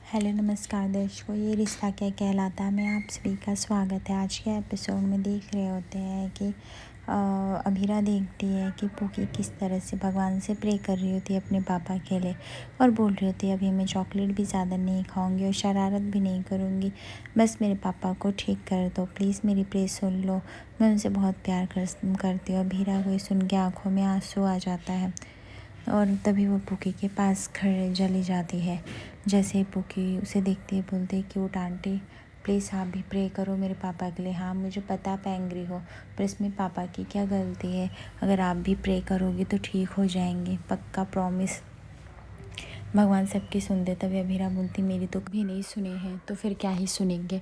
Hello नमस्कार दर्शकों, ये रिश्ता क्या कहलाता में आप सभी का स्वागत है। आज के एपिसोड में देख रहे होते हैं कि अभीरा देखती है कि पूकी किस तरह से भगवान से प्रे कर रही होती है अपने पापा के लिए और बोल रही होती है अभी मैं चॉकलेट भी ज़्यादा नहीं खाऊंगी और शरारत भी नहीं करूंगी, बस मेरे पापा को ठीक कर दो, प्लीज़ मेरी प्रे सुन लो, मैं उनसे बहुत प्यार करती हूँ। अभीरा को सुन के आँखों में आंसू आ जाता है और तभी वो पूकी के पास खड़े चली जाती है। जैसे ही पूकी उसे देखती है बोलती है कि क्यूट आंटी, प्लीज़ आप भी प्रे करो मेरे पापा के लिए। हाँ मुझे पता आप एंग्री हो, पर इसमें पापा की क्या गलती है, अगर आप भी प्रे करोगी तो ठीक हो जाएंगे, पक्का प्रॉमिस। भगवान सबकी सुनते। तभी अभीरा बोलती मेरी तो कभी नहीं सुने हैं तो फिर क्या ही सुनेंगे,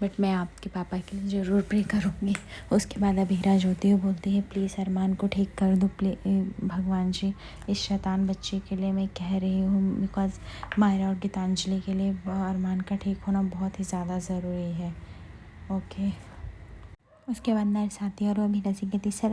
बट मैं आपके पापा के लिए ज़रूर प्रे करूँगी। उसके बाद अभीरा जो होती है बोलती है प्लीज़ अरमान को ठीक कर दो भगवान जी, इस शैतान बच्चे के लिए मैं कह रही हूँ, बिकॉज़ मायरा और गीतांजलि के लिए अरमान का ठीक होना बहुत ही ज़्यादा ज़रूरी है। ओके। उसके बाद नर्स आती है और वो अभीरा से कहती सर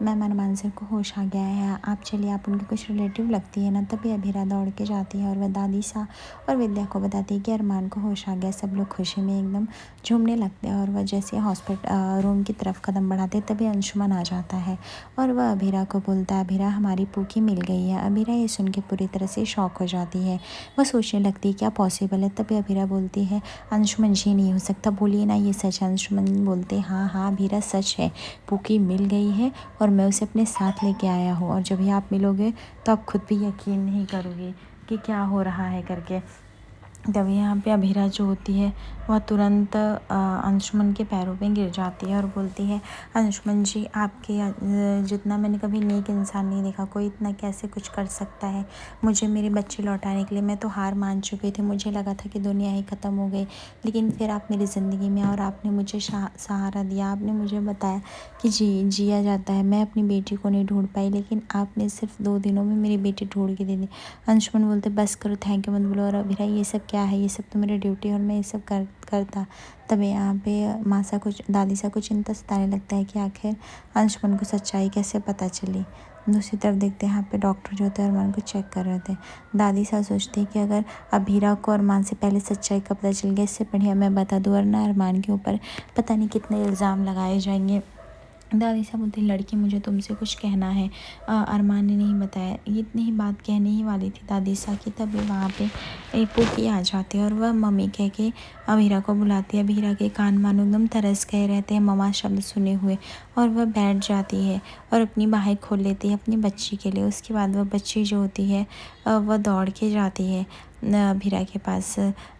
मैम अरमान सर को होश आ गया है, आप चलिए, आप उनकी कुछ रिलेटिव लगती है ना। तभी अभीरा दौड़ के जाती है और वह दादी सा और विद्या को बताती है कि अरमान को होश आ गया। सब लोग खुशी में एकदम झूमने लगते हैं और वह जैसे हॉस्पिटल रूम की तरफ कदम बढ़ाते तभी अंशुमन आ जाता है और वह अभीरा को बोलता है अभीरा हमारी पूकी मिल गई है। अभीरा ये सुन के पूरी तरह से शॉक हो जाती है, वह सोचने लगती है क्या पॉसिबल है। तभी अभीरा बोलती है अंशुमन जी नहीं हो सकता, बोलिए ना ये सच है। अंशुमन बोलते हाँ हाँ अभीरा सच है, पूकी मिल गई है और मैं उसे अपने साथ लेके आया हूँ, और जब भी आप मिलोगे तो आप खुद भी यकीन नहीं करोगे कि क्या हो रहा है करके। तभी यहाँ पे अभीरा जो होती है वह तुरंत अंशुमन के पैरों पे गिर जाती है और बोलती है अंशुमन जी आपके जितना मैंने कभी नेक इंसान नहीं देखा, कोई इतना कैसे कुछ कर सकता है मुझे मेरे बच्चे लौटाने के लिए। मैं तो हार मान चुकी थी, मुझे लगा था कि दुनिया ही ख़त्म हो गई, लेकिन फिर आप मेरी ज़िंदगी में और आपने मुझे सहारा दिया, आपने मुझे बताया कि जिया जाता है। मैं अपनी बेटी को नहीं ढूंढ पाई, लेकिन आपने सिर्फ 2 दिनों में मेरी बेटी ढूंढ के दे दी। अंशुमन बोलते बस करो, थैंक यू मत बोलो, और अभीरा ये सब क्या है, ये सब तो मेरी ड्यूटी है और मैं ये सब करता। तभी यहाँ पे माँ सा कुछ दादी सा कुछ चिंता सताने लगता है कि आखिर अंशुमन को सच्चाई कैसे पता चली। दूसरी तरफ देखते हैं यहाँ पे डॉक्टर जो थे अरमान को चेक कर रहे थे। दादी सा सोचती है कि अगर अभीरा को अरमान से पहले सच्चाई का पता चल गया, इससे बढ़िया मैं बता दूँ, वरना अरमान के ऊपर पता नहीं कितने इल्ज़ाम लगाए जाएंगे। दादी साहब बोलती लड़की मुझे तुमसे कुछ कहना है, अरमान ने नहीं बताया। ये इतनी ही बात कहने ही वाली थी दादी साहब की, तभी वहाँ पे एक पूकी आ जाती है और वह मम्मी कह के अभीरा को बुलाती है। अभीरा के कान मानो एकदम तरस गए रहते हैं मम्मा शब्द सुने हुए, और वह बैठ जाती है और अपनी बाहें खोल लेती है अपनी बच्ची के लिए। उसके बाद वह बच्ची जो होती है वह दौड़ के जाती है अभीरा के पास।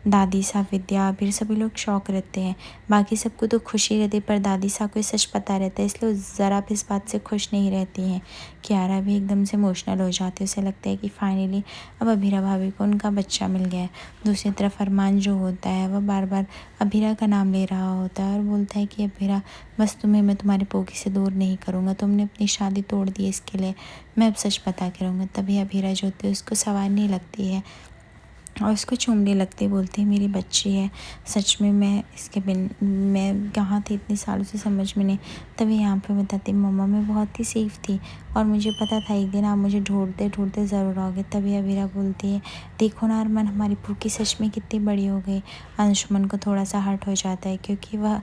दादी साहब विद्या अभीर सभी लोग शौक रहते हैं, बाकी सबको तो खुशी रहती है पर दादी साहब को सच पता रहता है, इसलिए ज़रा भी इस बात से खुश नहीं रहती हैं। कियारा भी एकदम से इमोशनल हो जाती है, उसे लगता है कि फाइनली अब अभीरा भाभी को उनका बच्चा मिल गया है। दूसरी तरफ अरमान जो होता है वह बार बार अभीरा का नाम ले रहा होता है और बोलता है कि अभीरा बस तुम्हें मैं तुम्हारी पोगी से दूर नहीं करूँगा, तुमने अपनी शादी तोड़ दी, इसके लिए मैं अब सच पता करूँगा। तभी अभीरा जो होती है उसको संवारने लगती है और उसको चूमने लगती, बोलती है मेरी बच्ची है, सच में मैं इसके बिन मैं कहाँ थी इतने सालों से समझ में नहीं। तभी यहाँ पे बताती मम्मा मैं बहुत ही सेफ थी और मुझे पता था एक दिन आप मुझे ढूंढते ढूंढते ज़रूर आओगे। तभी अभीरा बोलती है देखो ना अरमान हमारी पूकी सच में कितनी बड़ी हो गई। अंशुमन को थोड़ा सा हर्ट हो जाता है क्योंकि वह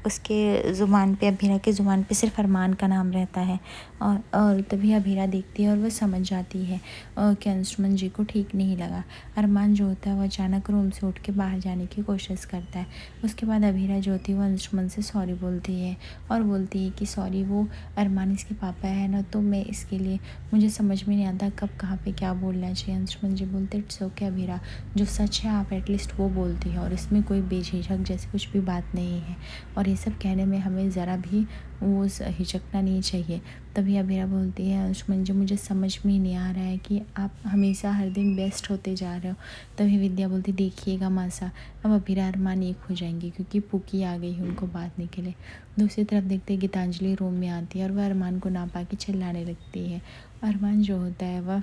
उसके ज़ुबान पे अभीरा के ज़ुबान पे सिर्फ अरमान का नाम रहता है, और तभी अभीरा देखती है और वह समझ जाती है कि अंशुमन जी को ठीक नहीं लगा। अरमान जो होता है वो अचानक रूम से उठ के बाहर जाने की कोशिश करता है। उसके बाद अभीरा जो होती है वो अंशुमन से सॉरी बोलती है और बोलती है कि सॉरी वो अरमान इसके पापा है ना, तो मैं इसके लिए मुझे समझ में नहीं आता कब कहाँ पे क्या बोलना चाहिए। अंशुमन जी बोलते इट्स ओके अभीरा, जो सच है आप एटलीस्ट वो बोलती है और इसमें कोई बेझिझक जैसे कुछ भी बात नहीं है, और ये सब कहने में हमें ज़रा भी वो हिचकना नहीं चाहिए। तभी अभीरा बोलती है अंशुमन जी मुझे समझ में ही नहीं आ रहा है कि आप हमेशा हर दिन बेस्ट होते जा रहे हो। तभी विद्या बोलती देखिएगा मासा अब अभीरा अरमान एक हो जाएंगे क्योंकि पूकी आ गई है उनको बांधने के लिए। दूसरी तरफ देखते गीतांजलि रूम में आती है और वह अरमान को ना पा के चिल्लाने लगती है। अरमान जो होता है वह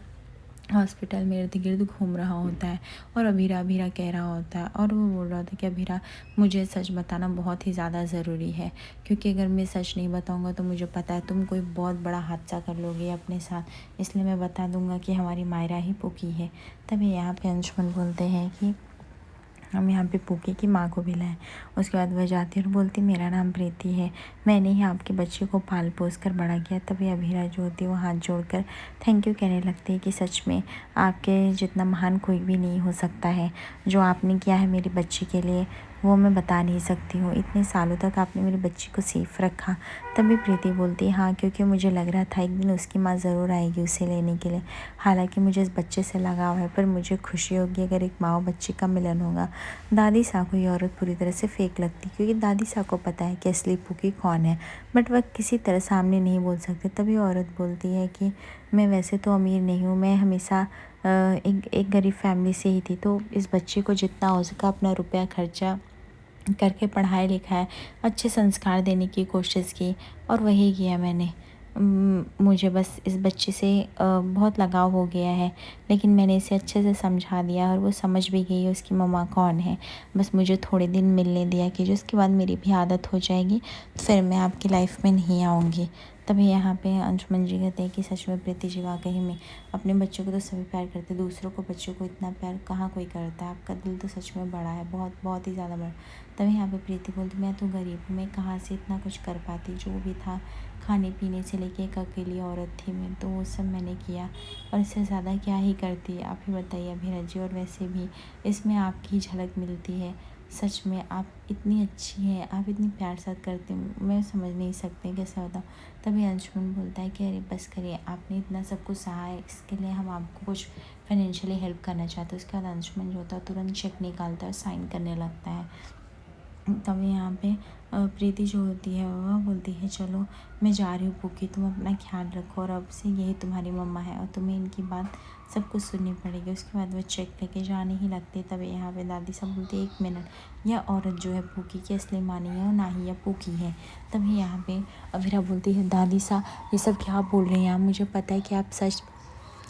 हॉस्पिटल में इर्द गिर्द घूम रहा होता है और अभीरा अभीरा कह रहा होता है। और वो बोल रहा था कि अभीरा, मुझे सच बताना बहुत ही ज़्यादा ज़रूरी है, क्योंकि अगर मैं सच नहीं बताऊंगा तो मुझे पता है तुम कोई बहुत बड़ा हादसा कर लोगे अपने साथ, इसलिए मैं बता दूंगा कि हमारी मायरा ही पुकी है। तभी यहाँ पे अंशुमन बोलते हैं कि हम यहाँ पे पूकी की माँ को भी लाएं। उसके बाद वह जाती है और बोलती, मेरा नाम प्रीति है, मैंने ही आपके बच्चे को पाल पोस कर बड़ा किया। तभी अभीरा जो होती है वो हाथ जोड़कर थैंक यू कहने लगती है कि सच में आपके जितना महान कोई भी नहीं हो सकता है। जो आपने किया है मेरी बच्ची के लिए वो मैं बता नहीं सकती हूँ। इतने सालों तक आपने मेरी बच्ची को सेफ रखा। तभी प्रीति बोलती है, हाँ, क्योंकि मुझे लग रहा था एक दिन उसकी माँ ज़रूर आएगी उसे लेने के लिए। हालांकि मुझे इस बच्चे से लगाव है, पर मुझे खुशी होगी अगर एक माँ और बच्चे का मिलन होगा। दादी सा को ये औरत पूरी तरह से फेक लगती, क्योंकि दादी सा को पता है कि असली पुकी कौन है, बट वह किसी तरह सामने नहीं बोल सकते। तभी औरत बोलती है कि मैं वैसे तो अमीर नहीं हूँ, मैं हमेशा एक गरीब फैमिली से ही थी, तो इस बच्चे को जितना हो सका अपना रुपया खर्चा करके पढ़ाया लिखाया, अच्छे संस्कार देने की कोशिश की, और वही किया मैंने। मुझे बस इस बच्चे से बहुत लगाव हो गया है, लेकिन मैंने इसे अच्छे से समझा दिया और वो समझ भी गई है उसकी मम्मा कौन है। बस मुझे थोड़े दिन मिलने दिया कि जो उसके बाद मेरी भी आदत हो जाएगी तो फिर मैं आपकी लाइफ में नहीं आऊँगी। तभी यहाँ पे अंशुमन जी कहते हैं कि सच में प्रीति जी, वाकई में अपने बच्चों को तो सभी प्यार करते, दूसरों को बच्चों को इतना प्यार कहाँ कोई करता है। आपका दिल तो सच में बड़ा है, बहुत बहुत ही ज़्यादा बड़ा। तभी यहाँ पे प्रीति बोलती, मैं तो गरीब हूँ, मैं कहाँ से इतना कुछ कर पाती, जो भी था खाने पीने से लेके एक अकेली औरत थी मैं, तो वो सब मैंने किया, और इससे ज़्यादा क्या ही करती। आप ही बताइए अभीरा जी। और वैसे भी इसमें आपकी झलक मिलती है, सच में आप इतनी अच्छी हैं, आप इतनी प्यार साथ करते हैं, मैं समझ नहीं सकती कैसा होता। तभी अंशुमन बोलता है कि अरे बस करिए, आपने इतना सब कुछ सहा है, इसके लिए हम आपको कुछ फाइनेंशियली हेल्प करना चाहते हैं। उसके बाद अंशुमन जो होता है तुरंत चेक निकालता है और साइन करने लगता है। तभी यहाँ पे प्रीति जो होती है वह बोलती है, चलो मैं जा रही हूँ पुकी, तुम अपना ख्याल रखो, और अब से यही तुम्हारी मम्मा है और तुम्हें इनकी बात सब कुछ सुननी पड़ेगी। उसके बाद वह चेक लेके जाने ही लगते। तभी यहाँ पे दादी सब बोलती है, एक मिनट, यह औरत जो है पुकी की असली माँ नहीं है और ना ही यह पुकी है। तभी यहाँ पे अभीरा बोलती है, दादी सा ये सब क्या बोल रही हैं आप, मुझे पता है कि आप सच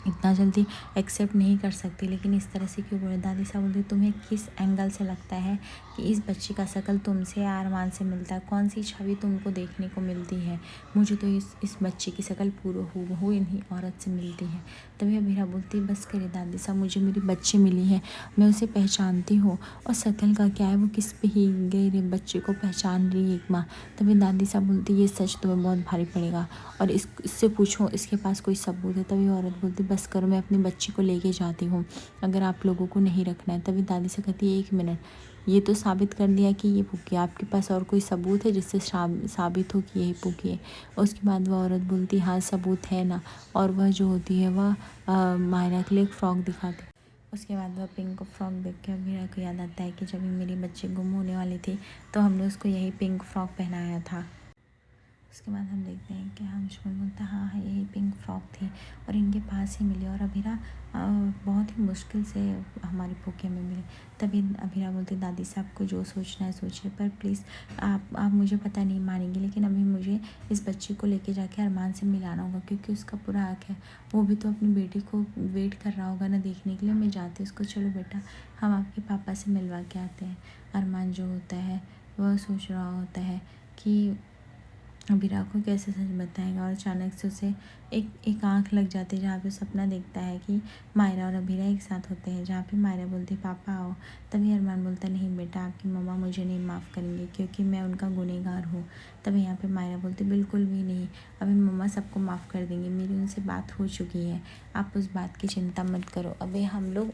इतना जल्दी एक्सेप्ट नहीं कर सकती, लेकिन इस तरह से क्यों बोले। दादी साहब बोलती, तुम्हें किस एंगल से लगता है कि इस बच्ची का शक्ल तुमसे या अरमान से मिलता है, कौन सी छवि तुमको देखने को मिलती है। मुझे तो इस बच्ची की शक्ल पूरा हूबहू इन्हीं औरत से मिलती है। तभी अभीरा बोलती, बस करे दादी साहब, मुझे मेरी बच्ची मिली है, मैं उसे पहचानती हूँ, और शक्ल का क्या है, वो किस पे ही गए बच्चे को पहचान रही है एक माँ। तभी दादी साहब बोलती, ये सच तुम्हें बहुत भारी पड़ेगा, और इससे पूछो इसके पास कोई सबूत है। तभी औरत बोलती, बस करो, मैं अपनी बच्ची को लेके जाती हूँ, अगर आप लोगों को नहीं रखना है। तभी दादी से कहती है, एक मिनट, ये तो साबित कर दिया कि ये पुकी है, आपके पास और कोई सबूत है जिससे साबित हो कि यही पुकी है। उसके बाद वह औरत बोलती, हाँ सबूत है ना, और वह जो होती है वह मायरा के लिए एक फ़्रॉक दिखाती। उसके बाद वह पिंक फ्रॉक देख के अभीरा को याद आता है कि जब मेरी बच्ची गुम होने वाली थी तो हमने उसको यही पिंक फ्रॉक पहनाया था। उसके बाद हम देखते हैं कि अंशुमन बोलता है, हाँ हाँ यही पिंक फ्रॉक थी और इनके पास ही मिली, और अभीरा बहुत ही मुश्किल से हमारी पोके में मिली। तभी अभीरा बोलती, दादी साहब को जो सोचना है सोचिए, पर प्लीज़ आप मुझे पता नहीं मानेंगे, लेकिन अभी मुझे इस बच्ची को लेके जाके अरमान से मिलाना होगा, क्योंकि उसका पूरा हक है, वो भी तो अपनी बेटी को वेट कर रहा होगा ना देखने के लिए। मैं जाती उसको, चलो बेटा हम आपके पापा से मिलवा के आते हैं। अरमान जो होता है वह सोच रहा होता है कि अभीरा को कैसे सच बताएगा, और अचानक से उसे एक आँख लग जाती है जहाँ पे सपना देखता है कि मायरा और अभीरा एक साथ होते हैं, जहाँ पे मायरा बोलती है, पापा आओ। तभी अरमान बोलता, नहीं बेटा, आपकी मम्मा मुझे नहीं माफ़ करेंगे क्योंकि मैं उनका गुनहगार हूँ। तभी यहाँ पे मायरा बोलती, बिल्कुल भी नहीं, अभी मम्मा सबको माफ़ कर देंगी, मेरी उनसे बात हो चुकी है, आप उस बात की चिंता मत करो। अभी हम लोग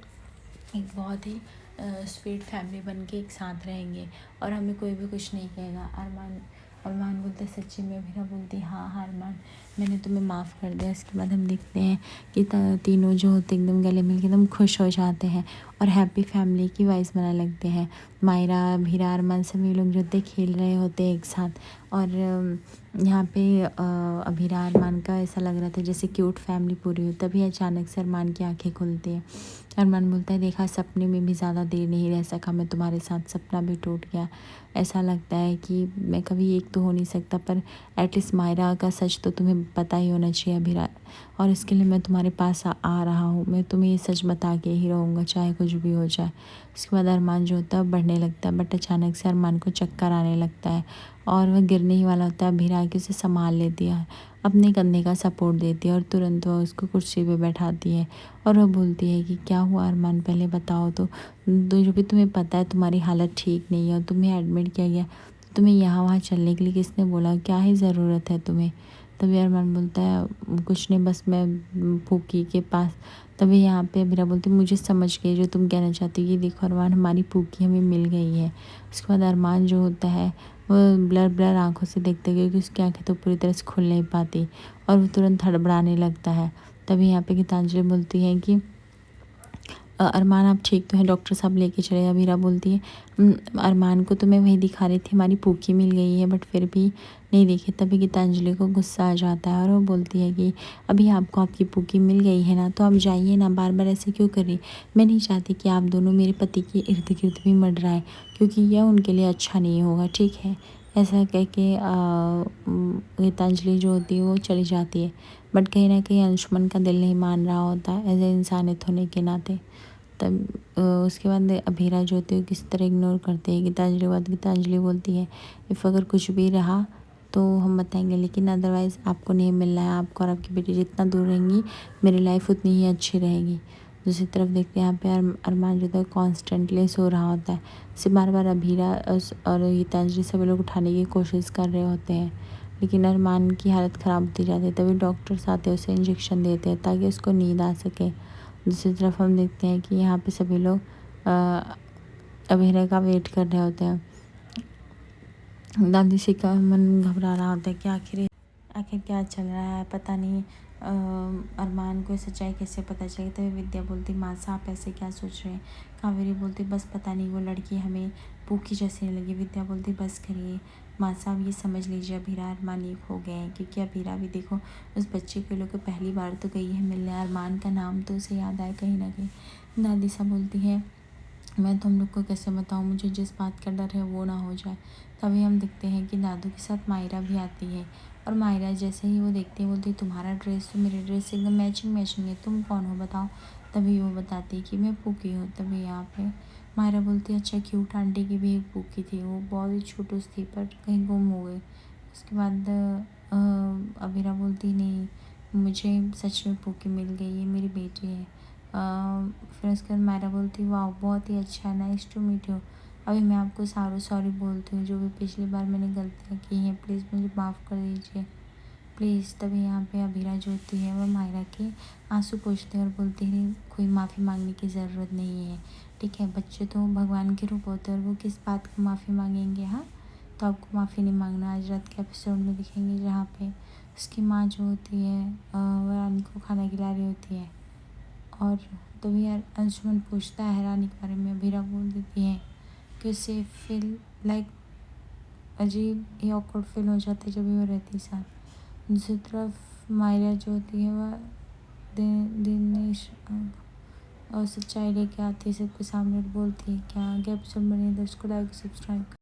एक बहुत ही स्वीट फैमिली बन के एक साथ रहेंगे और हमें कोई भी कुछ नहीं कहेगा। अरमान बोलते, सच्ची में? अभीरा बोलती, हाँ हाँ अरमान, मैंने तुम्हें माफ़ कर दिया। इसके बाद हम देखते हैं कि तीनों जो होते एकदम गले मिल के एकदम खुश हो जाते हैं और हैप्पी फैमिली की वाइस बनाने लगते हैं। मायरा, अभीरा, अरमान सभी लोग जो होते खेल रहे होते एक साथ, और यहाँ पे अभीरा अरमान का ऐसा लग रहा था जैसे क्यूट फैमिली पूरी हो। तभी अचानक से अरमान की आंखें खुलती हैं। अरमान बोलता है, देखा, सपने में भी ज़्यादा देर नहीं रह सका मैं तुम्हारे साथ, सपना भी टूट गया। ऐसा लगता है कि मैं कभी एक तो हो नहीं सकता, पर एटलीस्ट मायरा का सच तो तुम्हें पता ही होना चाहिए अभीरा, और इसके लिए मैं तुम्हारे पास आ रहा हूँ। मैं तुम्हें ये सच बता के ही रहूँगा, चाहे कुछ भी हो जाए। उसके बाद अरमान जो होता है बढ़ने लगता है, बट अचानक से अरमान को चक्कर आने लगता है और वह गिरने ही वाला होता है। अभीरा आके उसे संभाल लेती है, अपने कंधे का सपोर्ट देती है और तुरंत वह उसको कुर्सी पे बैठाती है और वह बोलती है कि क्या हुआ अरमान, पहले बताओ तो जो भी तुम्हें पता है तुम्हारी हालत ठीक नहीं है और तुम्हें एडमिट किया गया, तुम्हें यहाँ वहाँ चलने के लिए किसने बोला, क्या ही ज़रूरत है तुम्हें। तभी अरमान बोलता है कुछ नहीं, बस मैं फूकी के पास। तभी यहाँ पे अभीरा बोलती मुझे समझ गई जो तुम कहना चाहती हो, ये देखो अरमान हमारी फूकी हमें मिल गई है। उसके बाद अरमान जो होता है वो ब्लर ब्लर आंखों से देखता है, क्योंकि उसकी आंखें तो पूरी तरह से खुल नहीं पाती और वो तुरंत हड़बड़ाने लगता है। तभी यहाँ पे गीतांजलि बोलती है कि अरमान आप ठीक तो हैं, डॉक्टर साहब लेके चले। अभीरा बोलती है अरमान को तो मैं वही दिखा रही थी, हमारी फूकी मिल गई है, बट फिर भी नहीं देखी। तभी गीतांजलि को गुस्सा आ जाता है और वो बोलती है कि अभी आपको आपकी फूकी मिल गई है ना, तो आप जाइए ना, बार बार ऐसे क्यों कर रही। मैं नहीं चाहती कि आप दोनों मेरे पति के इर्द गिर्द भी मंडराएं, क्योंकि यह उनके लिए अच्छा नहीं होगा, ठीक है। ऐसा कह के गीतांजलि जो होती है वो चली जाती है, बट कहीं ना कहीं अंशुमन का दिल नहीं मान रहा होता एज ए इंसानियत होने के नाते। तब उसके बाद अभीरा जो होती है किस तरह इग्नोर करते हैं गीतांजलि के बाद। गीतांजलि बोलती है इफ़ अगर कुछ भी रहा तो हम बताएंगे, लेकिन अदरवाइज़ आपको नहीं मिलना है। आपको और आपकी बेटी जितना दूर रहेंगी मेरी लाइफ उतनी ही अच्छी रहेगी। दूसरी तरफ देखते हैं यहाँ पे अरमान जो है कॉन्स्टेंटली सो रहा होता है। उसे बार बार अभीरा और गीतांजलि सभी लोग उठाने की कोशिश कर रहे होते हैं, लेकिन अरमान की हालत ख़राब होती जाती है। तभी डॉक्टर्स आते हैं, उसे इंजेक्शन देते हैं ताकि उसको नींद आ सके। दूसरी तरफ हम देखते हैं कि यहाँ पे सभी लोग अभीरा का वेट कर रहे होते हैं। दादी सी का मन घबरा रहा होता है कि आखिर क्या चल रहा है, पता नहीं अरमान को सच्चाई कैसे पता चलेगी। तभी विद्या बोलती माँ साहब ऐसे क्या सोच रहे हैं। कावेरी बोलती बस पता नहीं वो लड़की हमें भूखी जैसी नहीं लगी। विद्या बोलती बस करिए माँ साहब, ये समझ लीजिए अभीरा अरमान एक हो गए हैं, क्योंकि अभीरा भी देखो उस बच्चे के लोग पहली बार तो गई है मिलने, अरमान का नाम तो उसे याद आया कहीं ना कहीं। दादी साहब बोलती है मैं तुम लोग को कैसे बताऊँ, मुझे जिस बात का डर है वो ना हो जाए। तभी हम देखते हैं कि दादू के साथ मायरा भी आती है और मायरा जैसे ही वो देखती है बोलती तुम्हारा ड्रेस तो मेरे ड्रेस से एकदम मैचिंग मैचिंग है, तुम कौन हो बताओ। तभी वो बताती है कि मैं पूकी हूँ। तभी यहाँ पे मायरा बोलती है अच्छा क्यूट आंटी की भी एक पूकी थी, वो बहुत ही छोटी थी पर कहीं गुम हो गई। उसके बाद अबीरा बोलती नहीं मुझे सच में पूकी मिल गई, ये मेरी बेटी है। फिर उसके बाद मायरा बोलती वाह बहुत ही अच्छा है, नाइस टू मीट यू। अभी मैं आपको सॉरी बोलती हूँ, जो भी पिछली बार मैंने गलतियाँ की हैं प्लीज़ मुझे माफ़ कर दीजिए प्लीज़। तभी यहाँ पे अबीरा जो होती है वह मायरा के आंसू पोंछती है और बोलती है कोई माफ़ी मांगने की ज़रूरत नहीं है, ठीक है। बच्चे तो भगवान के रूप होते हैं और वो किस बात को माफ़ी मांगेंगे। हाँ तो आपको माफ़ी नहीं मांगना। आज रात के एपिसोड में दिखेंगे जहाँ पे उसकी माँ जो होती है वह रानी को खाना खिला रही होती है और तभी यार अंशुमन पूछता है रानी के बारे में। अबीरा बोल देती है कि उसे फील लाइक अजीब या ऑकवर्ड फील हो जाता है जब भी वो रहती है साथ। दूसरी तरफ मायरा जो होती है वह दिनेश और सच्चाई लेके आती है सबके सामने और बोलती है क्या आगे एपिसोड बनी है तो उसको लाइक सब्सक्राइब